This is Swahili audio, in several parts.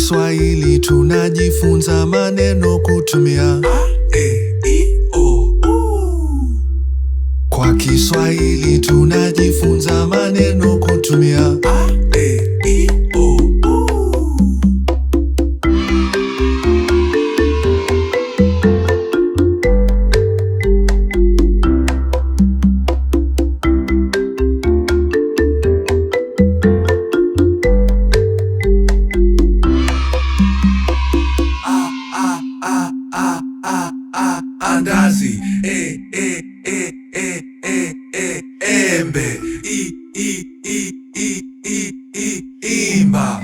Kiswahili tunajifunza maneno kutumia a, e, i, o, u. Kwa Kiswahili tunajifunza maneno kutumia a, e, i, o, u. Andazi, embe, imba,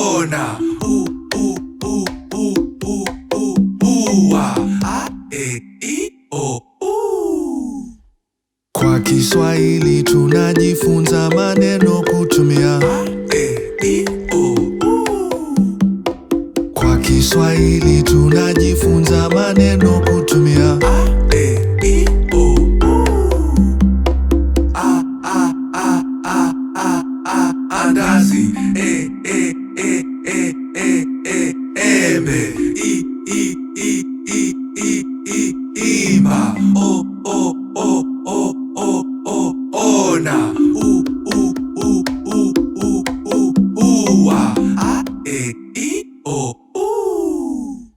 ona, ua, a, e, i, o, u. Kwa Kiswahili tunajifunza maneno kutumia a, e, i, o, u. Kwa Kiswahili tunajifunza maneno kutumia a, e, i, o, u. Andazi, embe, imba, ona, ua, a, e, i, o, u.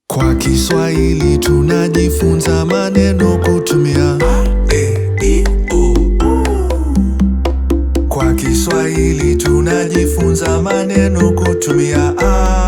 Kwa Kiswahili tunajifunza maneno kutumia a, e, i, o, u. Kwa Kiswahili tunajifunza maneno kutumia a